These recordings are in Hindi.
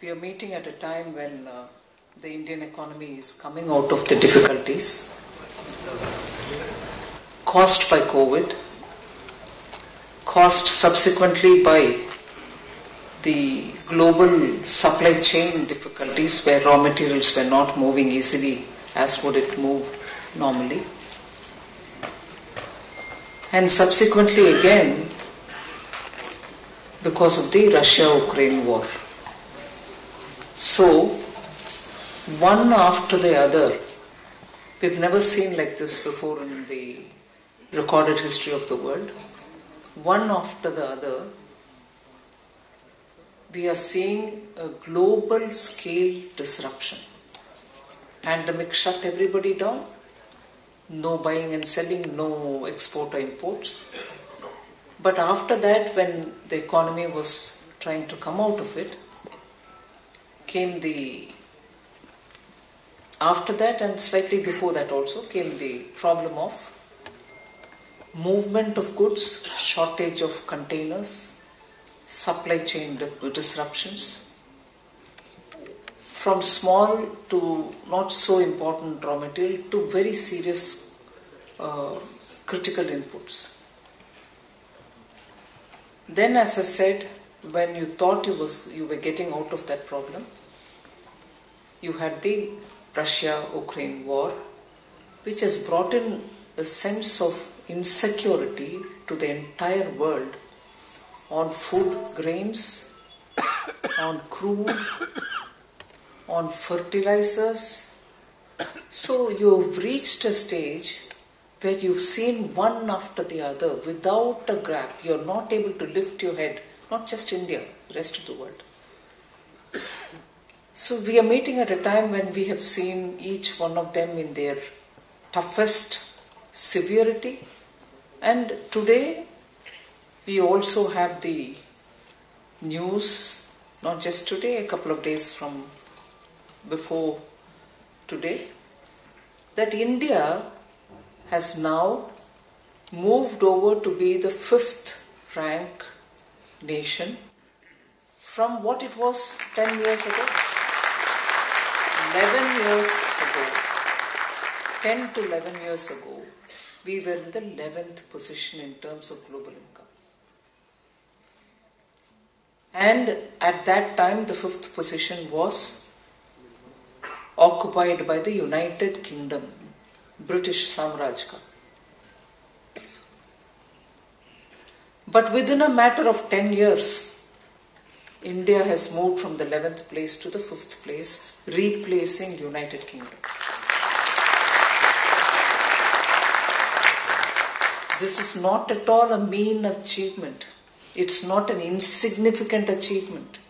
We are meeting at a time when the Indian economy is coming out of the difficulties caused by COVID, caused subsequently by the global supply chain difficulties where raw materials were not moving easily as would it move normally, and subsequently again because of the Russia-Ukraine war. So, one after the other, we've never seen like this before in the recorded history of the world. One after the other, we are seeing a global scale disruption. Pandemic shut everybody down. No buying and selling, no export or imports. But after that, when the economy was trying to come out of it, after that and slightly before that also came the problem of movement of goods, shortage of containers, supply chain disruptions, from small to not so important raw material to very serious critical inputs. Then, as I said, when you thought you were getting out of that problem, you had the Russia-Ukraine war, which has brought in a sense of insecurity to the entire world on food grains, on crude, on fertilizers. So you've reached a stage where you've seen one after the other without a gap. You're not able to lift your head, not just India, the rest of the world. So we are meeting at a time when we have seen each one of them in their toughest severity. And today we also have the news, not just today, a couple of days from before today, that India has now moved over to be the 5th rank nation from what it was 10 years ago. 11 years ago, 10 to 11 years ago, we were in the 11th position in terms of global income. And at that time, the 5th position was occupied by the United Kingdom, British Samraj ka. But within a matter of 10 years, India has moved from the 11th place to the 5th place, replacing United Kingdom. This is not at all a mean achievement. It's not an insignificant achievement.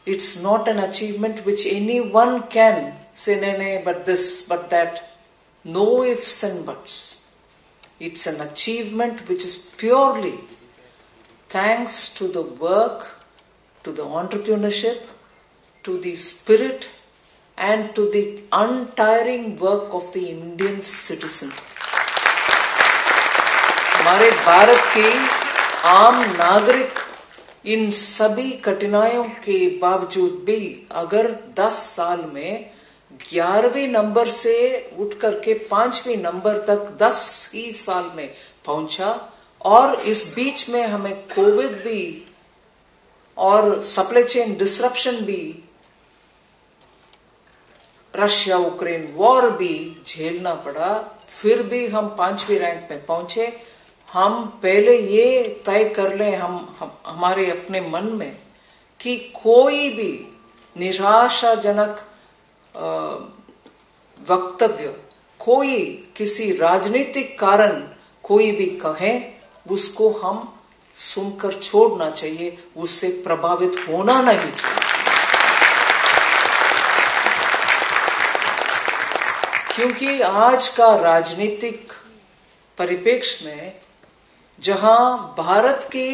It's not an achievement which anyone can say, nay, but this, but that. No ifs and buts. It's an achievement which is purely thanks to the work, to the entrepreneurship, to the spirit, and to the untiring work of the Indian citizen. हमारे भारत के आम नागरिक इन सभी कठिनाइयों के बावजूद भी अगर 10 साल में 11वें नंबर से उठ करके 5वें नंबर तक 10 ही साल में पहुंचा, और इस बीच में हमें कोविड भी और सप्लाई चेन डिसरप्शन भी, रशिया यूक्रेन वॉर भी झेलना पड़ा, फिर भी हम 5वें रैंक में पहुंचे। हम पहले ये तय कर लें हमारे अपने मन में कि कोई भी निराशाजनक वक्तव्य, कोई किसी राजनीतिक कारण कोई भी कहे, उसको हम सुनकर छोड़ना चाहिए, उससे प्रभावित होना नहीं चाहिए। क्योंकि आज का राजनीतिक परिप्रेक्ष्य में जहां भारत की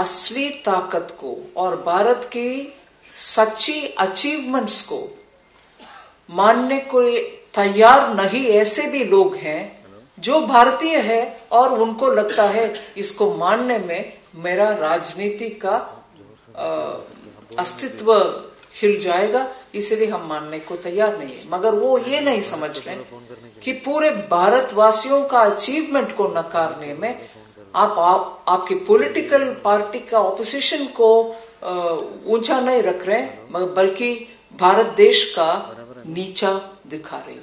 असली ताकत को और भारत की सच्ची अचीवमेंट्स को मानने को तैयार नहीं ऐसे भी लोग हैं जो भारतीय है और उनको लगता है इसको मानने में मेरा राजनीति का अस्तित्व हिल जाएगा, इसलिए हम मानने को तैयार नहीं है। मगर वो ये नहीं समझ रहे कि पूरे भारतवासियों का अचीवमेंट को नकारने में आपकी पॉलिटिकल पार्टी का ऑपोजिशन को ऊंचा नहीं रख रहे, बल्कि भारत देश का नीचा दिखा रहे हो।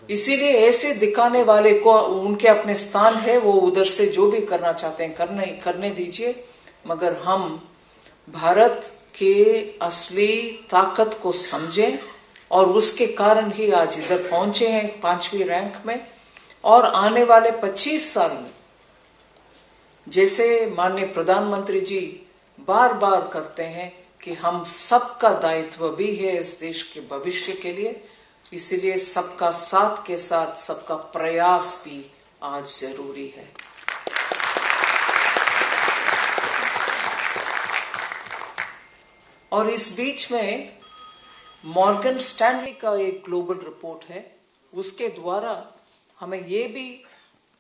इसीलिए ऐसे दिखाने वाले को उनके अपने स्थान है, वो उधर से जो भी करना चाहते हैं करने दीजिए, मगर हम भारत के असली ताकत को समझें और उसके कारण ही आज इधर पहुंचे हैं 5वीं रैंक में। और आने वाले 25 साल में, जैसे माननीय प्रधानमंत्री जी बार बार करते हैं कि हम सबका दायित्व भी है इस देश के भविष्य के लिए, इसीलिए सबका साथ के साथ सबका प्रयास भी आज जरूरी है। और इस बीच में मॉर्गन स्टैनली का एक ग्लोबल रिपोर्ट है, उसके द्वारा हमें ये भी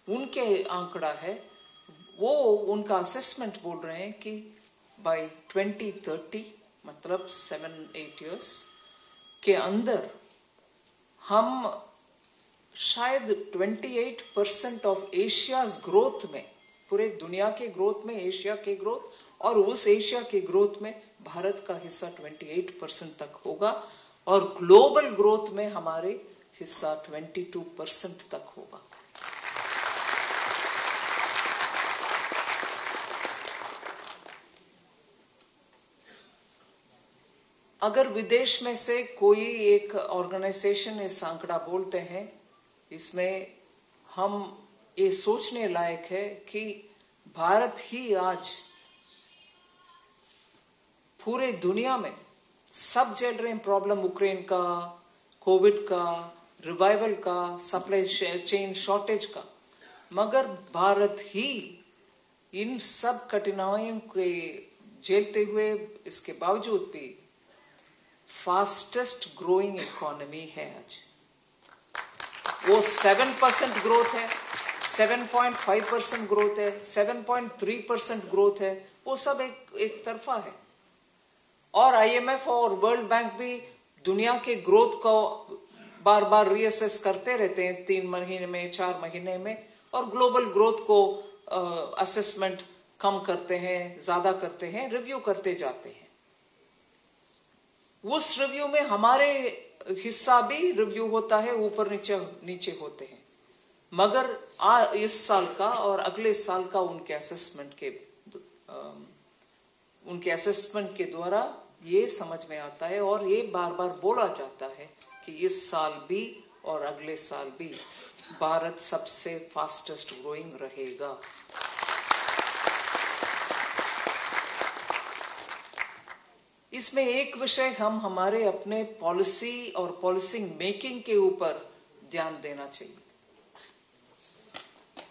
उनके आंकड़ा है, वो उनका असेसमेंट बोल रहे हैं कि बाय 2030 मतलब 7-8 इयर्स के अंदर हम शायद 28% ऑफ एशियाज ग्रोथ में, पूरे दुनिया के ग्रोथ में एशिया के ग्रोथ, और उस एशिया के ग्रोथ में भारत का हिस्सा 28% तक होगा, और ग्लोबल ग्रोथ में हमारे हिस्सा 22% तक होगा। अगर विदेश में से कोई एक ऑर्गेनाइजेशन इस आंकड़ा बोलते हैं, इसमें हम ये सोचने लायक है कि भारत ही आज पूरे दुनिया में सब झेल रहे हैं प्रॉब्लम, यूक्रेन का, कोविड का, रिवाइवल का, सप्लाई चेन शॉर्टेज का, मगर भारत ही इन सब कठिनाइयों के झेलते हुए इसके बावजूद भी फास्टेस्ट ग्रोइंग इकोनॉमी है आज। वो 7% ग्रोथ है, 7.5% ग्रोथ है, 7.3% ग्रोथ है, वो सब एक तरफा है। और आईएमएफ और वर्ल्ड बैंक भी दुनिया के ग्रोथ को बार बार रीअसेस करते रहते हैं 3 महीने में, 4 महीने में, और ग्लोबल ग्रोथ को असेसमेंट कम करते हैं, ज्यादा करते हैं, रिव्यू करते जाते हैं। उस रिव्यू में हमारे हिस्सा भी रिव्यू होता है, ऊपर नीचे होते हैं, मगर इस साल का और अगले साल का उनके असेसमेंट के द्वारा ये समझ में आता है, और ये बार बार बोला जाता है कि इस साल भी और अगले साल भी भारत सबसे फास्टेस्ट ग्रोइंग रहेगा। इसमें एक विषय हम हमारे अपने पॉलिसी और पॉलिसी मेकिंग के ऊपर ध्यान देना चाहिए।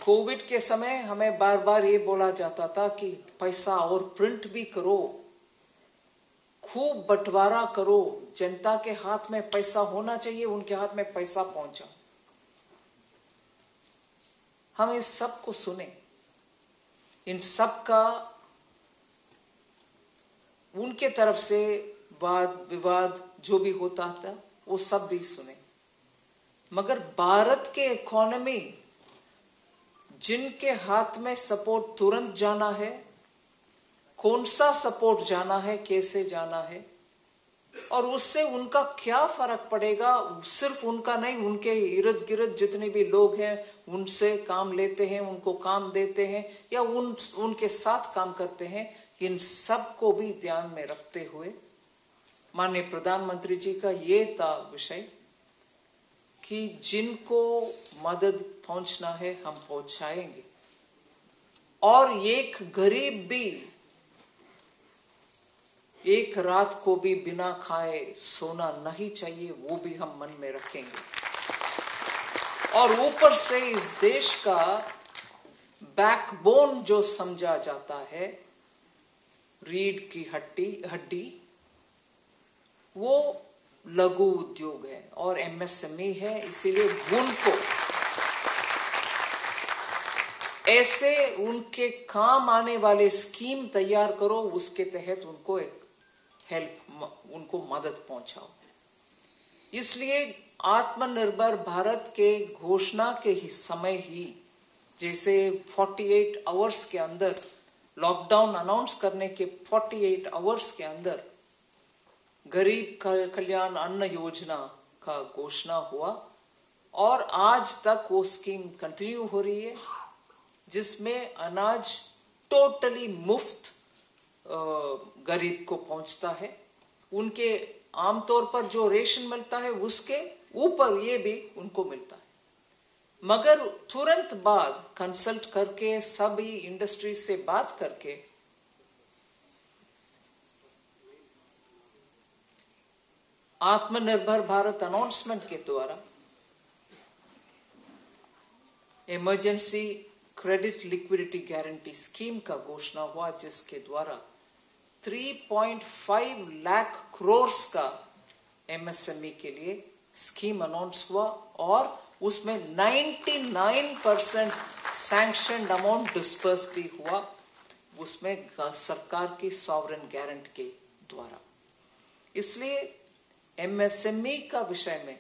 कोविड के समय हमें बार बार ये बोला जाता था कि पैसा और प्रिंट भी करो, खूब बंटवारा करो, जनता के हाथ में पैसा होना चाहिए, उनके हाथ में पैसा पहुंचा। हम इस सब को सुने, इन सब का उनके तरफ से वाद विवाद जो भी होता था वो सब भी सुने, मगर भारत के इकोनॉमी जिनके हाथ में सपोर्ट तुरंत जाना है, कौन सा सपोर्ट जाना है, कैसे जाना है, और उससे उनका क्या फर्क पड़ेगा, सिर्फ उनका नहीं, उनके इर्द गिर्द जितने भी लोग हैं उनसे काम लेते हैं, उनको काम देते हैं या उनके साथ काम करते हैं, इन सब को भी ध्यान में रखते हुए माननीय प्रधानमंत्री जी का ये था विषय कि जिनको मदद पहुंचना है हम पहुंचाएंगे, और एक गरीब भी एक रात को भी बिना खाए सोना नहीं चाहिए, वो भी हम मन में रखेंगे। और ऊपर से इस देश का बैकबोन जो समझा जाता है, रीढ़ की हड्डी, वो लघु उद्योग है और एमएसएमई है, इसीलिए उनको ऐसे उनके काम आने वाले स्कीम तैयार करो, उसके तहत उनको एक हेल्प, उनको मदद पहुंचाओ। इसलिए आत्मनिर्भर भारत के घोषणा के समय ही, जैसे 48 आवर्स के अंदर, लॉकडाउन अनाउंस करने के 48 आवर्स के अंदर गरीब कल्याण अन्न योजना का घोषणा हुआ और आज तक वो स्कीम कंटिन्यू हो रही है, जिसमें अनाज टोटली मुफ्त गरीब को पहुंचता है। उनके आमतौर पर जो रेशन मिलता है उसके ऊपर ये भी उनको मिलता है, मगर तुरंत बाद कंसल्ट करके, सभी इंडस्ट्री से बात करके आत्मनिर्भर भारत अनाउंसमेंट के द्वारा emergency credit liquidity guarantee scheme का घोषणा हुआ, जिसके द्वारा 3.5 लाख करोड़ का एमएसएमई के लिए स्कीम अनाउंस हुआ और उसमें 99% सैंक्शनड अमाउंट डिस्पर्स भी हुआ, उसमें सरकार की सॉवरेन गारंटी के द्वारा। इसलिए एमएसएमई का विषय में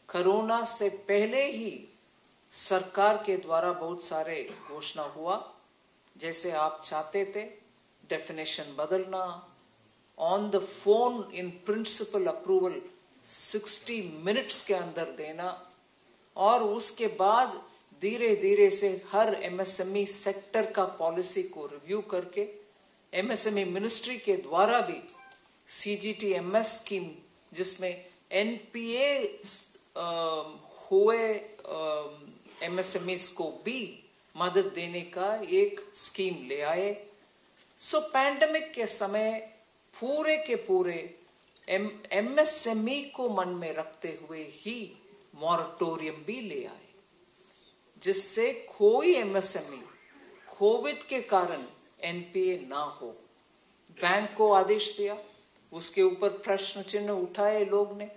कोरोना से पहले ही सरकार के द्वारा बहुत सारे घोषणा हुआ, जैसे आप चाहते थे डेफिनेशन बदलना, on the phone in principle approval 60 minutes के अंदर देना, और उसके बाद धीरे धीरे से हर एमएसएमई सेक्टर का पॉलिसी को रिव्यू करके एमएसएमई मिनिस्ट्री के द्वारा भी सीजीटीएमएस स्कीम, जिसमें एनपीए हुए एमएसएमईज को भी मदद देने का एक स्कीम ले आए। सो पैंडेमिक के समय पूरे के पूरे एमएसएमई को मन में रखते हुए ही मॉरेटोरियम भी ले आए, जिससे कोई एमएसएमई कोविड के कारण एनपीए ना हो। बैंक को आदेश दिया, उसके ऊपर प्रश्न चिन्ह उठाए लोग ने,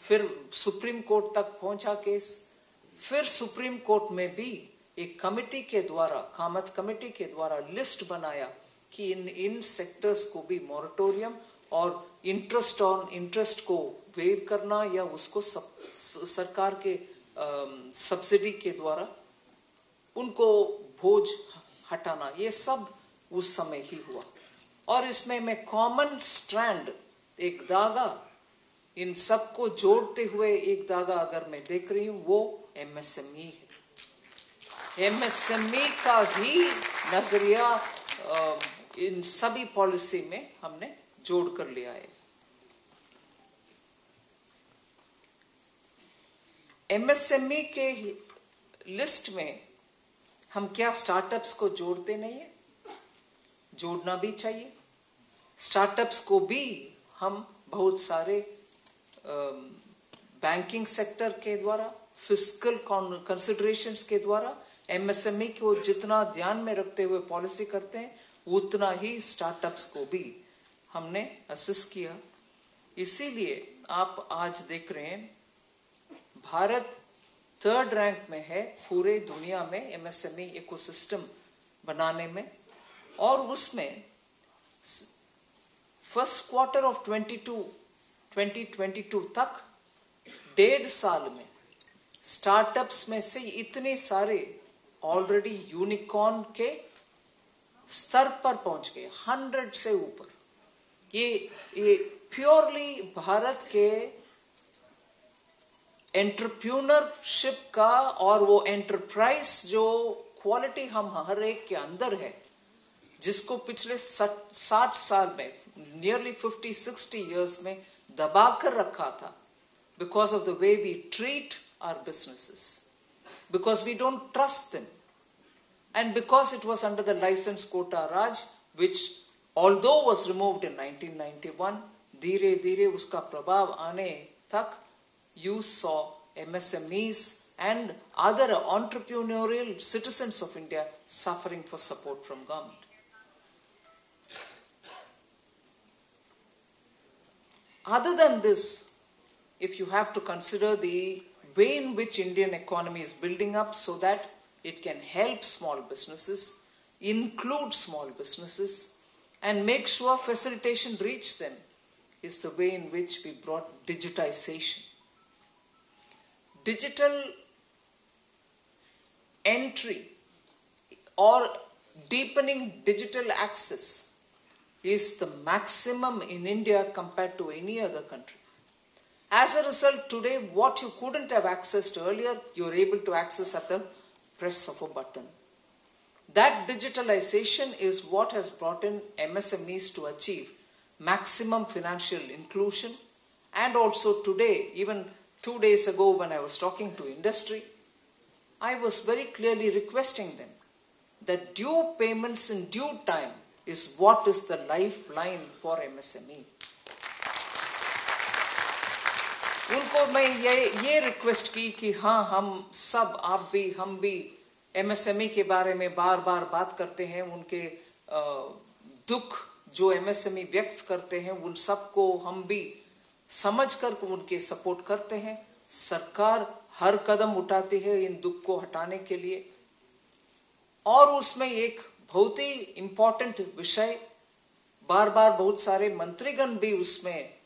फिर सुप्रीम कोर्ट तक पहुंचा केस, फिर सुप्रीम कोर्ट में भी एक कमेटी के द्वारा, कामत कमेटी के द्वारा लिस्ट बनाया कि इन सेक्टर्स को भी मॉरेटोरियम और इंटरेस्ट को वेव करना या उसको सरकार के सब्सिडी के द्वारा उनको बोझ हटाना, ये सब उस समय ही हुआ। और इसमें मैं कॉमन स्ट्रैंड, एक धागा, इन सबको जोड़ते हुए एक धागा अगर मैं देख रही हूं, वो एमएसएमई है। एमएसएमई का ही नजरिया इन सभी पॉलिसी में हमने जोड़ कर लिया है। एमएसएमई के लिस्ट में हम क्या स्टार्टअप्स को जोड़ते नहीं है? जोड़ना भी चाहिए। स्टार्टअप्स को भी हम बहुत सारे बैंकिंग सेक्टर के द्वारा, फिस्कल कंसिडरेशंस के द्वारा एमएसएमई को जितना ध्यान में रखते हुए पॉलिसी करते हैं, उतना ही स्टार्टअप्स को भी हमने असिस्ट किया। इसीलिए आप आज देख रहे हैं भारत 3rd रैंक में है पूरे दुनिया में एमएसएमई इकोसिस्टम बनाने में, और उसमें फर्स्ट क्वार्टर ऑफ 2022 तक 1.5 साल में स्टार्टअप्स में से इतने सारे ऑलरेडी यूनिकॉर्न के स्तर पर पहुंच गए, 100 से ऊपर। ये प्योरली भारत के एंटरप्रेन्योरशिप का और वो एंटरप्राइज जो क्वालिटी हम हर एक के अंदर है, जिसको पिछले 60 साल में, नियरली 50-60 इयर्स में दबा कर रखा था, because of the way we treat our businesses, because we don't trust them, and because it was under the license quota Raj, which although was removed in 1991, धीरे धीरे उसका प्रभाव आने तक you saw MSMEs and other entrepreneurial citizens of India suffering for support from government. Other than this, if you have to consider the way in which Indian economy is building up so that it can help small businesses, include small businesses, and make sure facilitation reach them. is the way in which we brought digitization. Digital entry or deepening digital access is the maximum in India compared to any other country. As a result, today, what you couldn't have accessed earlier, you're able to access at the press of a button. That digitalization is what has brought in MSMEs to achieve maximum financial inclusion. And also today, even 2 days ago when I was talking to industry, I was very clearly requesting them that due payments in due time is what is the lifeline for MSME. उनको मैं ये रिक्वेस्ट की कि हाँ, हम सब, आप भी, हम भी MSME के बारे में बार बार बात करते हैं, उनके दुख जो MSME व्यक्त करते हैं उन सबको हम भी समझकर उनके सपोर्ट करते हैं। सरकार हर कदम उठाती है इन दुख को हटाने के लिए। और उसमें एक बहुत ही इंपॉर्टेंट विषय, बार बार बहुत सारे मंत्रीगण भी उसमें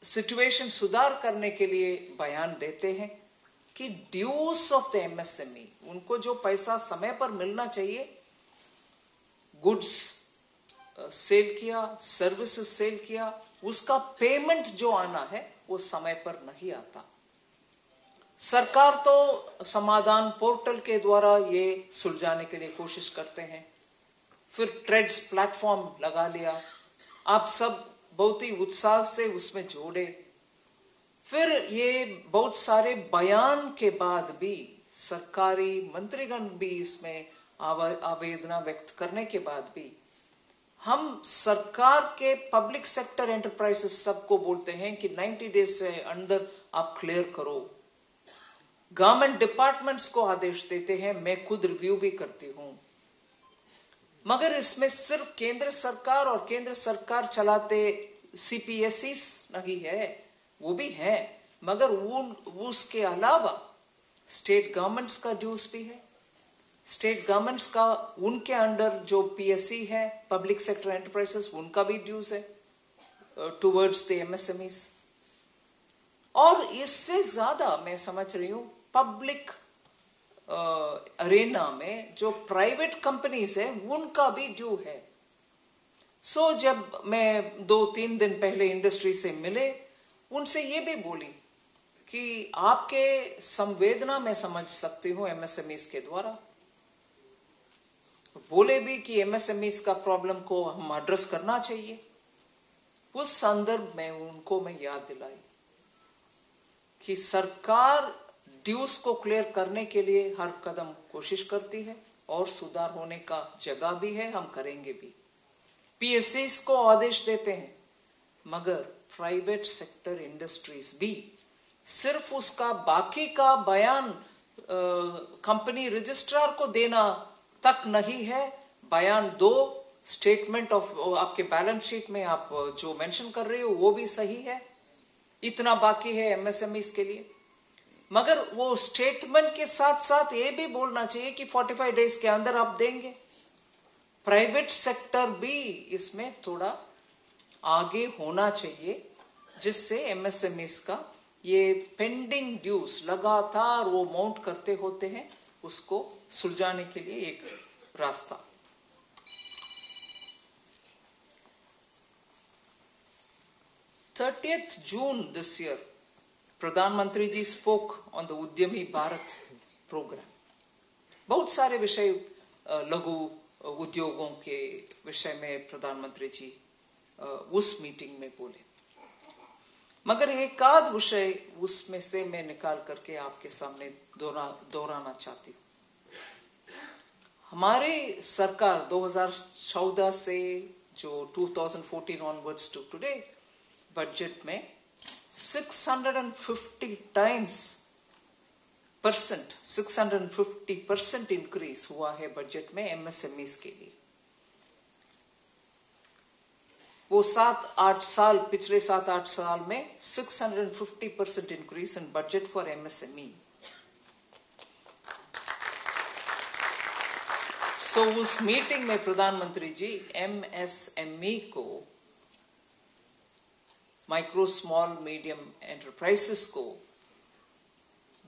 सिचुएशन सुधार करने के लिए बयान देते हैं कि ड्यूज ऑफ द MSME, उनको जो पैसा समय पर मिलना चाहिए, गुड्स सेल किया, सर्विसेज सेल किया, उसका पेमेंट जो आना है वो समय पर नहीं आता। सरकार तो समाधान पोर्टल के द्वारा ये सुलझाने के लिए कोशिश करते हैं। फिर ट्रेड्स प्लेटफॉर्म लगा लिया, आप सब बहुत ही उत्साह से उसमें जोड़े। फिर ये बहुत सारे बयान के बाद भी, सरकारी मंत्रीगण भी इसमें आवेदना व्यक्त करने के बाद भी, हम सरकार के पब्लिक सेक्टर एंटरप्राइजेस सबको बोलते हैं कि 90 डेज से अंदर आप क्लियर करो। गवर्नमेंट डिपार्टमेंट्स को आदेश देते हैं, मैं खुद रिव्यू भी करती हूं। मगर इसमें सिर्फ केंद्र सरकार और केंद्र सरकार चलाते CPSEs नहीं है, वो भी है, मगर उसके अलावा स्टेट गवर्नमेंट्स का ड्यूज भी है। स्टेट गवर्नमेंट्स का, उनके अंडर जो PSE है, पब्लिक सेक्टर एंटरप्राइजेस, उनका भी ड्यूज है टुवर्ड्स द MSMEs। और इससे ज्यादा मैं समझ रही हूं पब्लिक अरेना में जो प्राइवेट कंपनीज है उनका भी ड्यू है। सो जब मैं 2-3 दिन पहले इंडस्ट्री से मिले, उनसे ये भी बोली कि आपके संवेदना मैं समझ सकती हूं MSMEs के द्वारा। बोले भी कि MSMEs का प्रॉब्लम को हम एड्रेस करना चाहिए। उस संदर्भ में उनको मैं याद दिलाई कि सरकार ड्यूज को क्लियर करने के लिए हर कदम कोशिश करती है और सुधार होने का जगह भी है, हम करेंगे भी। PSEs को आदेश देते हैं, मगर प्राइवेट सेक्टर इंडस्ट्रीज भी सिर्फ उसका बाकी का बयान कंपनी रजिस्ट्रार को देना तक नहीं है। बयान दो, स्टेटमेंट ऑफ आपके बैलेंस शीट में आप जो मेंशन कर रहे हो वो भी सही है, इतना बाकी है MSMEs के लिए। मगर वो स्टेटमेंट के साथ साथ ये भी बोलना चाहिए कि 45 डेज के अंदर आप देंगे। प्राइवेट सेक्टर भी इसमें थोड़ा आगे होना चाहिए, जिससे MSMEs का ये पेंडिंग ड्यूज लगातार वो माउंट करते होते हैं, उसको सुलझाने के लिए एक रास्ता। June 30 this year, प्रधानमंत्री जी spoke on the उद्यमी भारत प्रोग्राम। बहुत सारे विषय लघु उद्योगों के विषय में प्रधानमंत्री जी उस मीटिंग में बोले, मगर एक आध विषय उसमें से मैं निकाल करके आपके सामने दोहराना चाहती हूं। हमारी सरकार 2014 से जो 2014 ऑनवर्ड्स टू टुडे बजट में 650% इंक्रीज हुआ है बजट में MSMEs के लिए। वो 7-8 साल, पिछले 7-8 साल में 650% increase in budget for MSME। सो उस मीटिंग में प्रधानमंत्री जी एमएसएमई को, माइक्रो स्मॉल मीडियम एंटरप्राइजेस को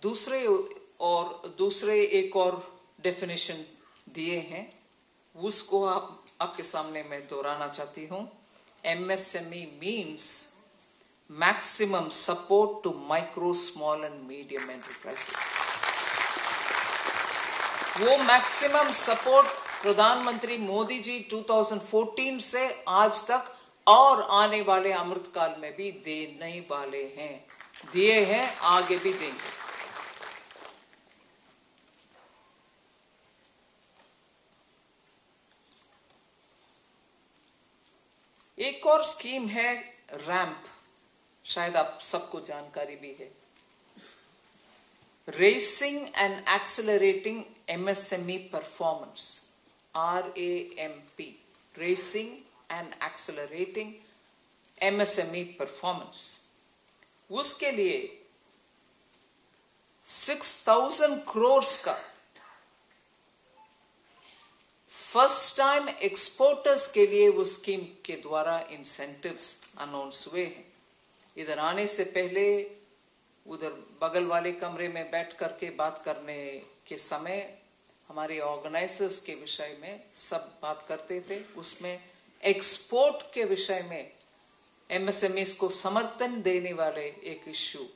दूसरे एक और डेफिनेशन दिए हैं, उसको आपके सामने मैं दोहराना चाहती हूं। MSME means maximum support to micro small and medium enterprises. वो मैक्सिमम सपोर्ट प्रधानमंत्री मोदी जी 2014 से आज तक और आने वाले अमृतकाल में भी देने वाले हैं, दिए हैं, आगे भी देंगे। एक और स्कीम है रैंप, शायद आप सबको जानकारी भी है। Racing and accelerating MSME performance, RAMP, racing and accelerating MSME performance. उसके लिए 6,000 करोड़ का फर्स्ट टाइम एक्सपोर्टर्स के लिए वो स्कीम के द्वारा इंसेंटिव्स अनाउंस हुए हैं। इधर आने से पहले उधर बगल वाले कमरे में बैठ करके बात करने के समय हमारे ऑर्गेनाइजर्स के विषय में सब बात करते थे। उसमें एक्सपोर्ट के विषय में एमएसएमईज को समर्थन देने वाले एक इश्यू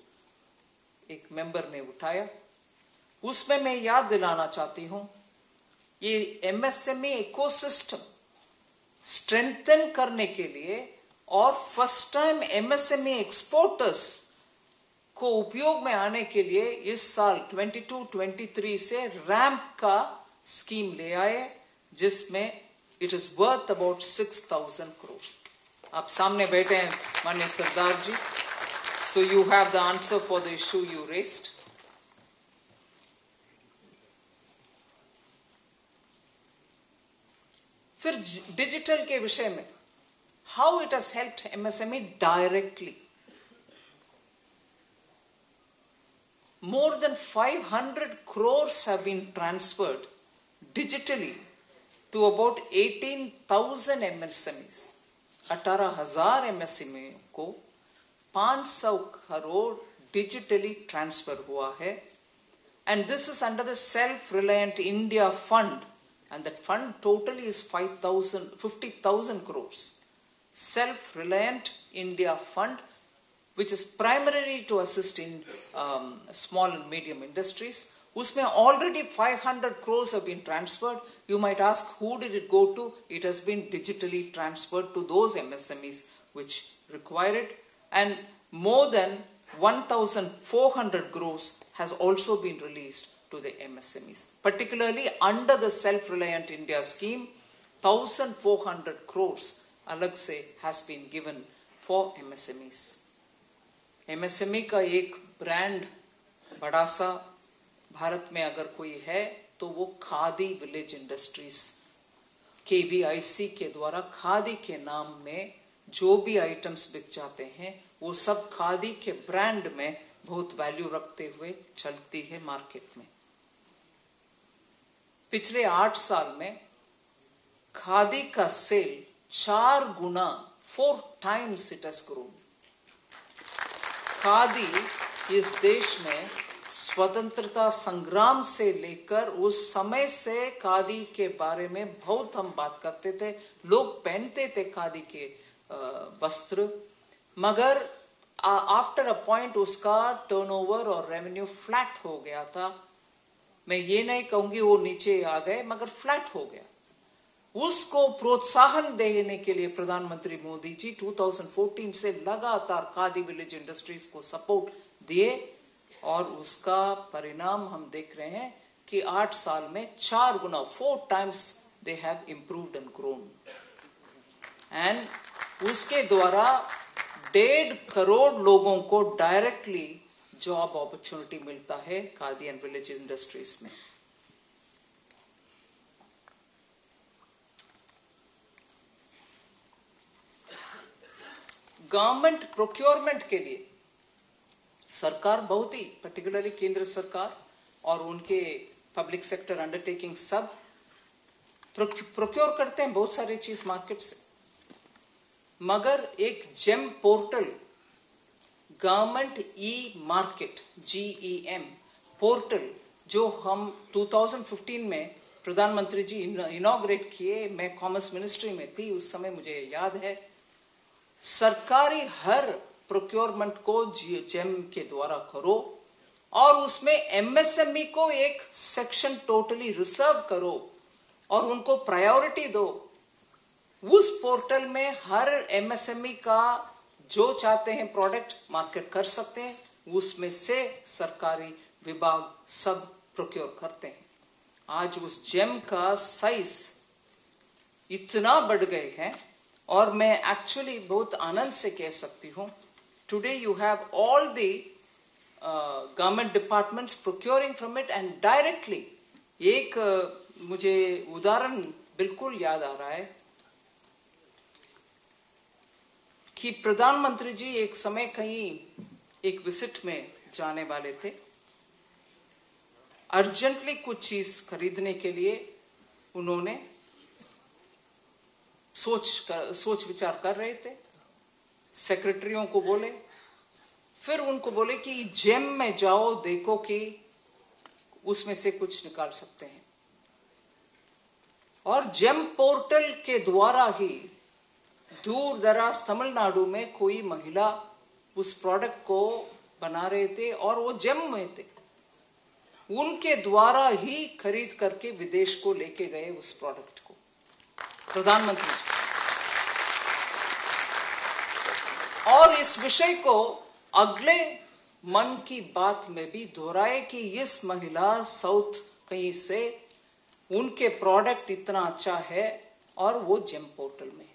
एक मेंबर ने उठाया। उसमें मैं याद दिलाना चाहती हूं, ये एमएसएमई इकोसिस्टम स्ट्रेंथन करने के लिए और फर्स्ट टाइम एमएसएमई एक्सपोर्टर्स को उपयोग में आने के लिए इस साल 22-23 से रैंप का स्कीम ले आए, जिसमें it is worth about 6,000 crore. आप सामने बैठे हैं माननीय Sardar ji, so you have the answer for the issue you raised. फिर डिजिटल के विषय में how it has helped MSME directly. More than 500 crores have been transferred digitally to about 18,000 MSMEs. 18,000 MSME को 500 करोड़ digitally transfer हुआ है, and this is under the Self-Reliant India Fund, and that fund totally is 50,000 crores. Self-Reliant India Fund, which is primarily to assist in small and medium industries. Usme already 500 crores have been transferred. You might ask, who did it go to? It has been digitally transferred to those MSMEs which require it. And more than 1,400 crores has also been released to the MSMEs. Particularly under the Self-Reliant India scheme, 1,400 crores alag se has been given for MSMEs. MSME का एक ब्रांड बड़ा सा भारत में अगर कोई है तो वो खादी विलेज इंडस्ट्रीज, KVIC के द्वारा खादी के नाम में जो भी आइटम्स बिक जाते हैं वो सब खादी के ब्रांड में बहुत वैल्यू रखते हुए चलती है मार्केट में। पिछले 8 साल में खादी का सेल 4 गुना 4 times it has grown. Khadi इस देश में स्वतंत्रता संग्राम से लेकर उस समय से खादी के बारे में बहुत हम बात करते थे, लोग पहनते थे खादी के वस्त्र, मगर आफ्टर अ पॉइंट उसका टर्नओवर और रेवेन्यू फ्लैट हो गया था। मैं ये नहीं कहूंगी वो नीचे आ गए, मगर फ्लैट हो गया। उसको प्रोत्साहन देने के लिए प्रधानमंत्री मोदी जी 2014 से लगातार खादी विलेज इंडस्ट्रीज को सपोर्ट दिए और उसका परिणाम हम देख रहे हैं कि 8 साल में 4 गुना 4 times they have improved and grown. And उसके द्वारा 1.5 करोड़ लोगों को डायरेक्टली जॉब अपॉर्चुनिटी मिलता है खादी एंड विलेज इंडस्ट्रीज में। गवर्नमेंट प्रोक्योरमेंट के लिए सरकार बहुत ही, पर्टिकुलरली केंद्र सरकार और उनके पब्लिक सेक्टर अंडरटेकिंग सब प्रोक्योर करते हैं बहुत सारी चीज मार्केट से, मगर एक GeM portal, government e market GEM portal, जो हम 2015 में प्रधानमंत्री जी इनॉग्रेट किए, मैं कॉमर्स मिनिस्ट्री में थी उस समय, मुझे याद है, सरकारी हर प्रोक्योरमेंट को जेम के द्वारा करो और उसमें MSME को एक सेक्शन टोटली रिजर्व करो और उनको प्रायोरिटी दो। उस पोर्टल में हर MSME का जो चाहते हैं प्रोडक्ट मार्केट कर सकते हैं, उसमें से सरकारी विभाग सब प्रोक्योर करते हैं। आज उस जेम का साइज इतना बढ़ गए हैं और मैं एक्चुअली बहुत आनंद से कह सकती हूं, today you have all the government departments procuring from it and directly. एक मुझे उदाहरण बिल्कुल याद आ रहा है कि प्रधानमंत्री जी एक समय कहीं एक विजिट में जाने वाले थे, अर्जेंटली कुछ चीज खरीदने के लिए उन्होंने सोच विचार कर रहे थे, सेक्रेटरियों को बोले, फिर उनको बोले कि जेम में जाओ, देखो कि उसमें से कुछ निकाल सकते हैं। और जेम पोर्टल के द्वारा ही दूर दराज तमिलनाडु में कोई महिला उस प्रोडक्ट को बना रहे थे और वो जेम में थे, उनके द्वारा ही खरीद करके विदेश को लेके गए उस प्रोडक्ट को प्रधानमंत्री जी। और इस विषय को अगले मन की बात में भी दोहराए कि इस महिला साउथ कहीं से, उनके प्रोडक्ट इतना अच्छा है और वो जेम पोर्टल में है।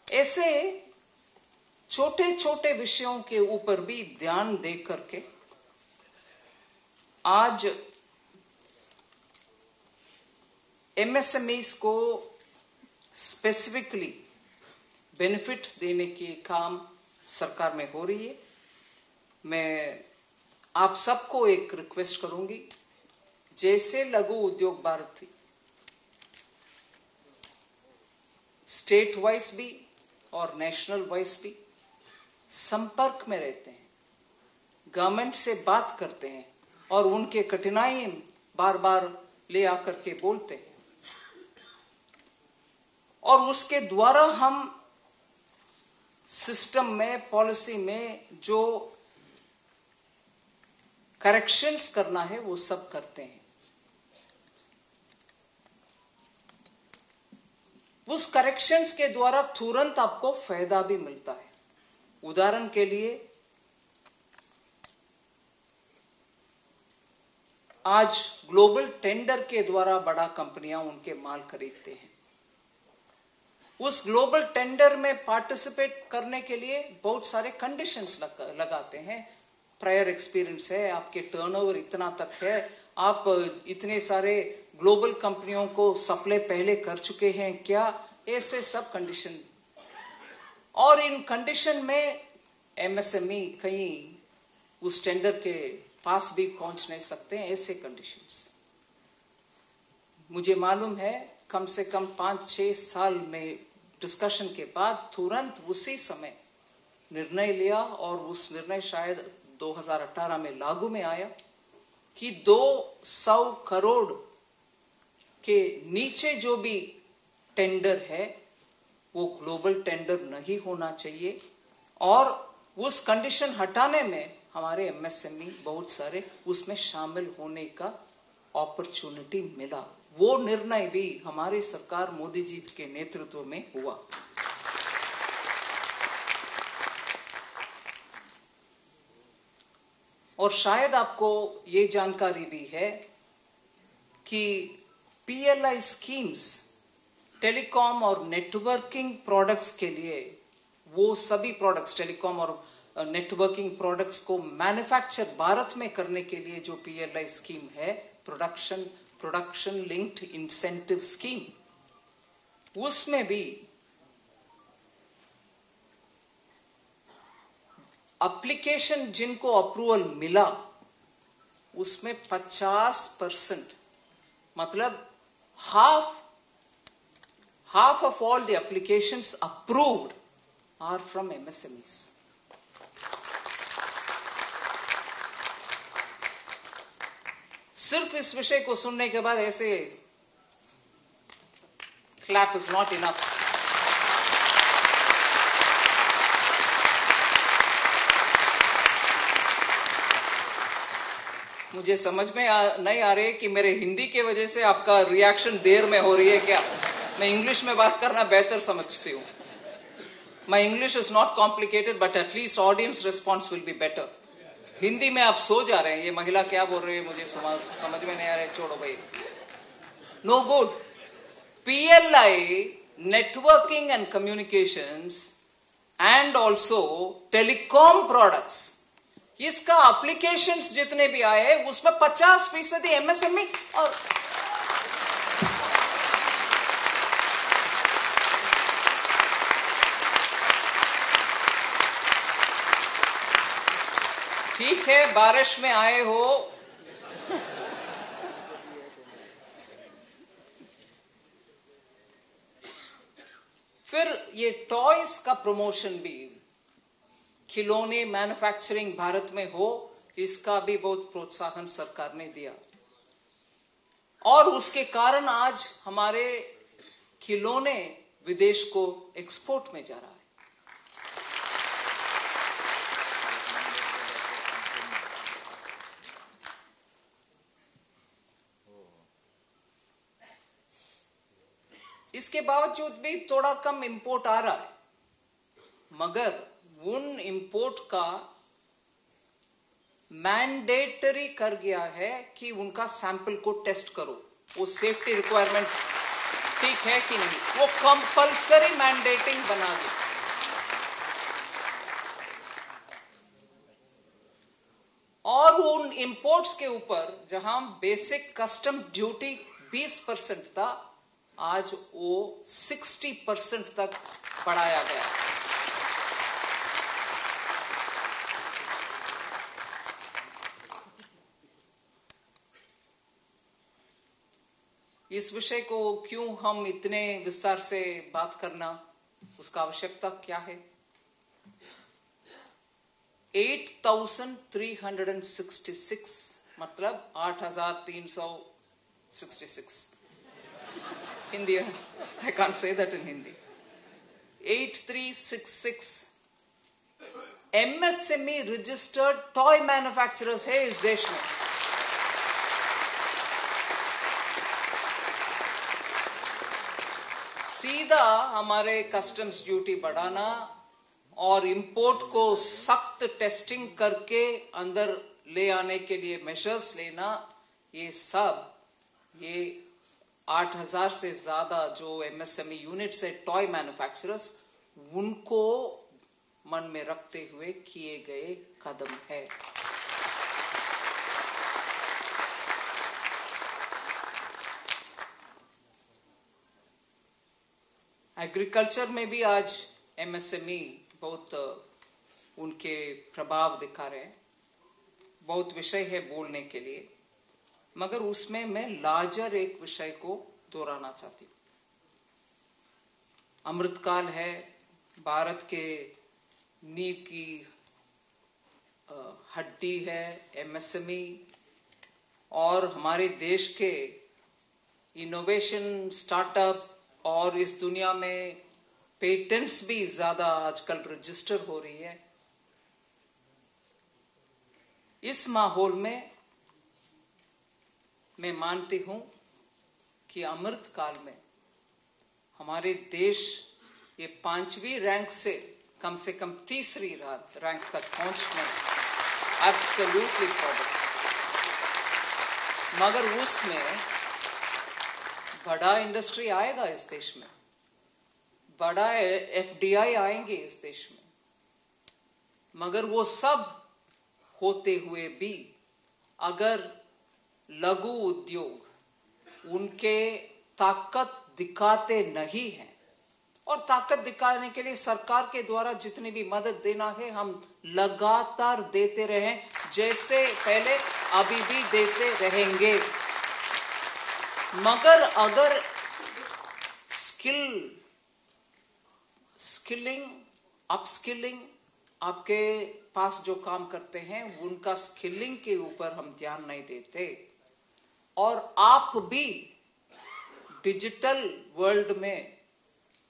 ऐसे छोटे छोटे विषयों के ऊपर भी ध्यान दे करके आज MSMEs को स्पेसिफिकली बेनिफिट देने के काम सरकार में हो रही है। मैं आप सबको एक रिक्वेस्ट करूंगी, जैसे लघु उद्योग भारती स्टेट वाइज भी और नेशनल वाइज भी संपर्क में रहते हैं, गवर्नमेंट से बात करते हैं और उनके कठिनाई बार बार ले आकर के बोलते हैं, और उसके द्वारा हम सिस्टम में, पॉलिसी में जो करेक्शंस करना है वो सब करते हैं। उस करेक्शंस के द्वारा तुरंत आपको फायदा भी मिलता है। उदाहरण के लिए आज ग्लोबल टेंडर के द्वारा बड़ा कंपनियां उनके माल खरीदते हैं। उस ग्लोबल टेंडर में पार्टिसिपेट करने के लिए बहुत सारे कंडीशंस लगाते हैं। प्रायर एक्सपीरियंस है, आपके टर्नओवर इतना तक है, आप इतने सारे ग्लोबल कंपनियों को सप्लाई पहले कर चुके हैं क्या, ऐसे सब कंडीशन। और इन कंडीशन में MSME कहीं उस टेंडर के पास भी पहुंच नहीं सकते हैं, ऐसे कंडीशंस। मुझे मालूम है कम से कम 5-6 साल में डिस्कशन के बाद तुरंत उसी समय निर्णय लिया, और उस निर्णय शायद 2018 में लागू में आया कि 200 करोड़ के नीचे जो भी टेंडर है वो ग्लोबल टेंडर नहीं होना चाहिए। और उस कंडीशन हटाने में हमारे MSME बहुत सारे उसमें शामिल होने का अपॉर्चुनिटी मिला। वो निर्णय भी हमारी सरकार मोदी जी के नेतृत्व में हुआ। और शायद आपको ये जानकारी भी है कि PLI स्कीम्स टेलीकॉम और नेटवर्किंग प्रोडक्ट्स के लिए, वो सभी प्रोडक्ट्स टेलीकॉम और नेटवर्किंग प्रोडक्ट्स को मैन्युफैक्चर भारत में करने के लिए जो PLI स्कीम है, प्रोडक्शन लिंक्ड इंसेंटिव स्कीम, उसमें भी एप्लीकेशन जिनको अप्रूवल मिला उसमें 50%, मतलब half of all the applications approved are from MSMEs. सिर्फ इस विषय को सुनने के बाद ऐसे clap is not enough. मुझे समझ में नहीं आ रही कि मेरे हिंदी के वजह से आपका रिएक्शन देर में हो रही है क्या? मैं इंग्लिश में बात करना बेहतर समझती हूँ. My English is not complicated, but at least audience response will be better. Hindi में आप सो जा रहे हैं. ये महिला क्या बोल रही है मुझे समझ में नहीं आ रहा है. छोड़ो भाई. No good. PLI, networking and communications, and also telecom products. इसका एप्लीकेशंस जितने भी आए उसमें 50% MSME और ठीक है बारिश में आए हो फिर ये टॉयज का प्रमोशन भी खिलौने मैन्युफैक्चरिंग भारत में हो इसका भी बहुत प्रोत्साहन सरकार ने दिया और उसके कारण आज हमारे खिलौने विदेश को एक्सपोर्ट में जा रहा है. इसके बावजूद भी थोड़ा कम इंपोर्ट आ रहा है मगर उन इंपोर्ट का मैंडेटरी कर गया है कि उनका सैंपल को टेस्ट करो. वो सेफ्टी रिक्वायरमेंट ठीक है कि नहीं वो कंपल्सरी मैंडेटिंग बना दे. और उन इंपोर्ट्स के ऊपर जहां बेसिक कस्टम ड्यूटी 20% था आज वो 60% तक बढ़ाया गया. इस विषय को क्यों हम इतने विस्तार से बात करना उसका आवश्यकता क्या है. 8,366 मतलब 8,366 Hindi. I can't say that in Hindi. 8,366 MSME registered toy manufacturers है इस देश में. सीधा हमारे कस्टम्स ड्यूटी बढ़ाना और इंपोर्ट को सख्त टेस्टिंग करके अंदर ले आने के लिए मेजर्स लेना ये 8,000 से ज्यादा जो MSME यूनिट्स है टॉय मैन्युफैक्चरर्स उनको मन में रखते हुए किए गए कदम है. एग्रीकल्चर में भी आज MSME बहुत उनके प्रभाव दिखा रहे हैं. बहुत विषय है बोलने के लिए मगर उसमें मैं लार्जर एक विषय को दोहराना चाहती हूं. अमृतकाल है. भारत के नींव की हड्डी है MSME और हमारे देश के इनोवेशन स्टार्टअप और इस दुनिया में पेटेंट्स भी ज्यादा आजकल रजिस्टर हो रही है. इस माहौल में मैं मानती हूं कि अमृत काल में हमारे देश ये 5वीं रैंक से कम 3री रैंक तक पहुंचने एब्सोल्युटली पॉसिबल. मगर उसमें बड़ा इंडस्ट्री आएगा इस देश में, बड़ा FDI आएंगे इस देश में. मगर वो सब होते हुए भी अगर लघु उद्योग उनके ताकत दिखाते नहीं हैं और ताकत दिखाने के लिए सरकार के द्वारा जितनी भी मदद देना है हम लगातार देते रहें जैसे पहले अभी भी देते रहेंगे. मगर अगर स्किलिंग, अपस्किलिंग, आपके पास जो काम करते हैं उनका स्किलिंग के ऊपर हम ध्यान नहीं देते, और आप भी डिजिटल वर्ल्ड में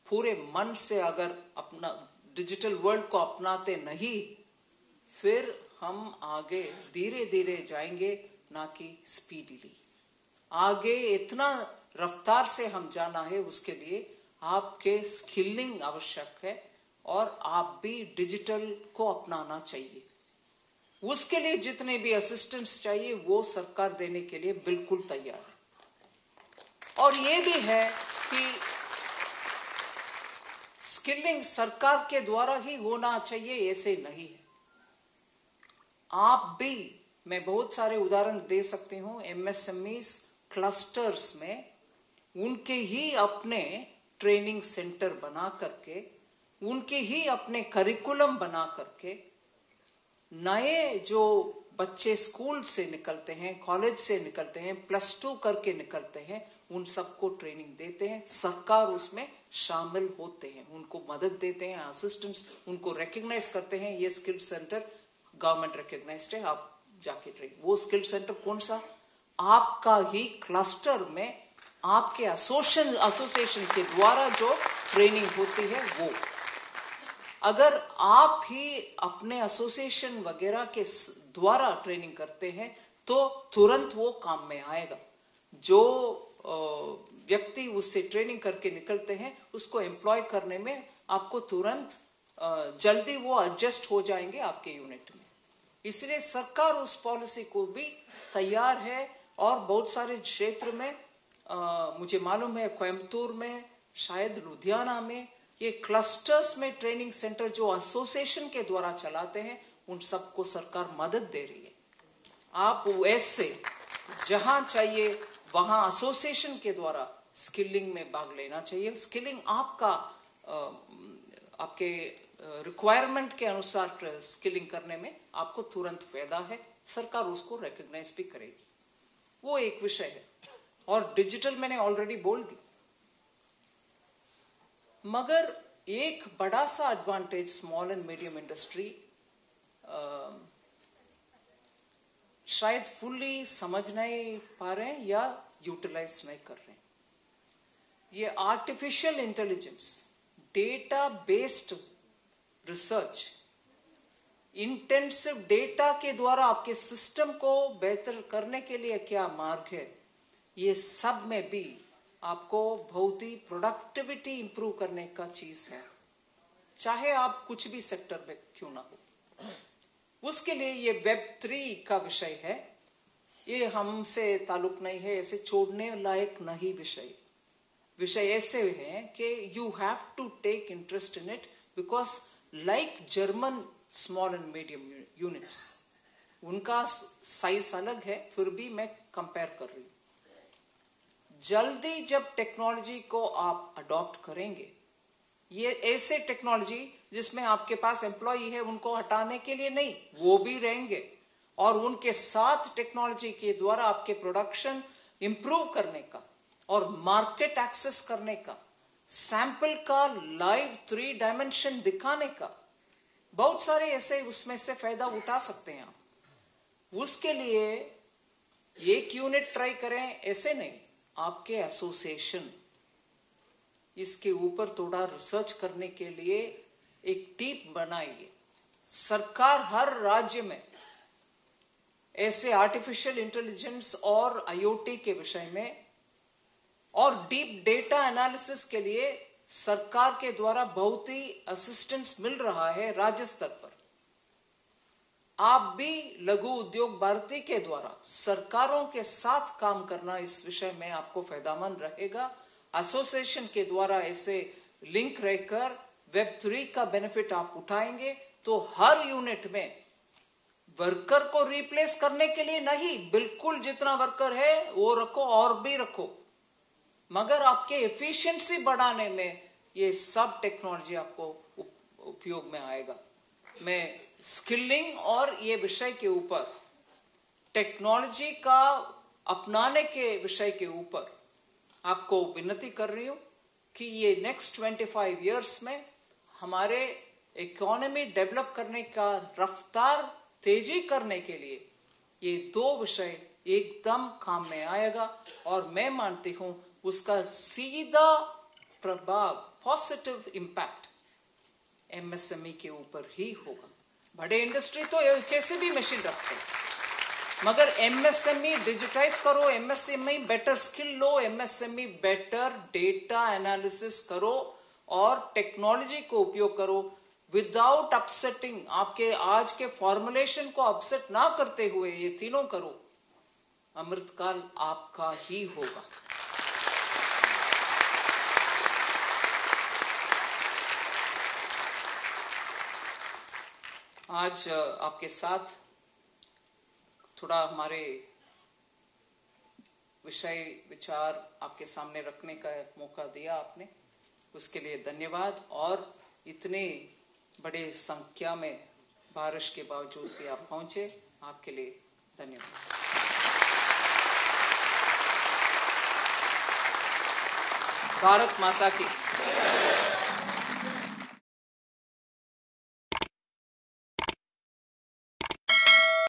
पूरे मन से अगर अपना डिजिटल वर्ल्ड को अपनाते नहीं, फिर हम आगे धीरे धीरे जाएंगे, ना कि स्पीडीली। आगे इतना रफ्तार से हम जाना है, उसके लिए आपके स्किलिंग आवश्यक है, और आप भी डिजिटल को अपनाना चाहिए। उसके लिए जितने भी असिस्टेंस चाहिए वो सरकार देने के लिए बिल्कुल तैयार है। और ये भी है कि स्किलिंग सरकार के द्वारा ही होना चाहिए, ऐसे नहीं है। आप भी, मैं बहुत सारे उदाहरण दे सकती हूं, एमएसएमईज क्लस्टर्स में उनके ही अपने ट्रेनिंग सेंटर बना करके, उनके ही अपने करिकुलम बना करके, नए जो बच्चे स्कूल से निकलते हैं, कॉलेज से निकलते हैं, +2 करके निकलते हैं, उन सबको ट्रेनिंग देते हैं। सरकार उसमें शामिल होते हैं, उनको मदद देते हैं, असिस्टेंट्स उनको रिकॉग्नाइज करते हैं। ये स्किल सेंटर गवर्नमेंट रिकॉग्नाइज्ड है, आप जाके ट्रेन। वो स्किल सेंटर कौन सा? आपका ही क्लस्टर में आपके एसोसिएशन के द्वारा जो ट्रेनिंग होती है वो। अगर आप ही अपने एसोसिएशन वगैरह के द्वारा ट्रेनिंग करते हैं तो तुरंत वो काम में आएगा। जो व्यक्ति उससे ट्रेनिंग करके निकलते हैं उसको एम्प्लॉय करने में आपको तुरंत जल्दी वो एडजस्ट हो जाएंगे आपके यूनिट में। इसलिए सरकार उस पॉलिसी को भी तैयार है, और बहुत सारे क्षेत्र में मुझे मालूम है, कोयम्बतूर में, शायद लुधियाना में, ये क्लस्टर्स में ट्रेनिंग सेंटर जो एसोसिएशन के द्वारा चलाते हैं, उन सबको सरकार मदद दे रही है। आप ऐसे जहां चाहिए वहां एसोसिएशन के द्वारा स्किलिंग में भाग लेना चाहिए। स्किलिंग आपका आपके रिक्वायरमेंट के अनुसार स्किलिंग करने में आपको तुरंत फायदा है, सरकार उसको रिकॉग्नाइज भी करेगी। वो एक विषय है। और डिजिटल मैंने ऑलरेडी बोल दी। मगर एक बड़ा सा advantage small and medium industry शायद फुल्ली समझ नहीं पा रहे हैं या यूटिलाइज नहीं कर रहे हैं। ये artificial intelligence, data based research, intensive data के द्वारा आपके सिस्टम को बेहतर करने के लिए क्या मार्ग है, ये सब में भी आपको बहुत ही प्रोडक्टिविटी इंप्रूव करने का चीज है, चाहे आप कुछ भी सेक्टर में क्यों ना हो। उसके लिए ये Web3 का विषय है। ये हमसे ताल्लुक नहीं है, ऐसे छोड़ने लायक नहीं विषय ऐसे हैं कि you have to take interest in it, because like German small and medium units, उनका साइज अलग है, फिर भी मैं कंपेयर कर रही हूं। जल्दी जब टेक्नोलॉजी को आप अडॉप्ट करेंगे, ये ऐसे टेक्नोलॉजी जिसमें आपके पास एम्प्लॉई है, उनको हटाने के लिए नहीं, वो भी रहेंगे, और उनके साथ टेक्नोलॉजी के द्वारा आपके प्रोडक्शन इंप्रूव करने का और मार्केट एक्सेस करने का, सैंपल का लाइव 3 डायमेंशन दिखाने का, बहुत सारे ऐसे उसमें से फायदा उठा सकते हैं आप। उसके लिए एक यूनिट ट्राई करें ऐसे नहीं, आपके एसोसिएशन इसके ऊपर थोड़ा रिसर्च करने के लिए एक टीम बनाइए। सरकार हर राज्य में ऐसे आर्टिफिशियल इंटेलिजेंस और आईओटी के विषय में और डीप डेटा एनालिसिस के लिए सरकार के द्वारा बहुत ही असिस्टेंस मिल रहा है राज्य स्तर पर। आप भी लघु उद्योग भारती के द्वारा सरकारों के साथ काम करना इस विषय में आपको फायदेमंद रहेगा। एसोसिएशन के द्वारा ऐसे लिंक रहकर Web3 का बेनिफिट आप उठाएंगे तो हर यूनिट में वर्कर को रिप्लेस करने के लिए नहीं, बिल्कुल जितना वर्कर है वो रखो और भी रखो, मगर आपके एफिशिएंसी बढ़ाने में ये सब टेक्नोलॉजी आपको उपयोग में आएगा। मैं स्किलिंग और ये विषय के ऊपर, टेक्नोलॉजी का अपनाने के विषय के ऊपर आपको विनती कर रही हूं कि ये नेक्स्ट 25 इयर्स में हमारे इकोनॉमी डेवलप करने का रफ्तार तेजी करने के लिए ये दो विषय एकदम काम में आएगा, और मैं मानती हूं उसका सीधा प्रभाव, पॉजिटिव इंपैक्ट एमएसएमई के ऊपर ही होगा। बड़े इंडस्ट्री तो कैसे भी मशीन रखते हैं, मगर एमएसएमई डिजिटाइज करो, एमएसएमई बेटर स्किल लो, एमएसएमई बेटर डेटा एनालिसिस करो और टेक्नोलॉजी को उपयोग करो विदाउट अपसेटिंग, आपके आज के फॉर्मुलेशन को अपसेट ना करते हुए ये तीनों करो, अमृतकाल आपका ही होगा। आज आपके साथ थोड़ा हमारे विषय विचार आपके सामने रखने का मौका दिया आपने, उसके लिए धन्यवाद। और इतने बड़े संख्या में बारिश के बावजूद भी आप पहुंचे, आपके लिए धन्यवाद। भारत माता की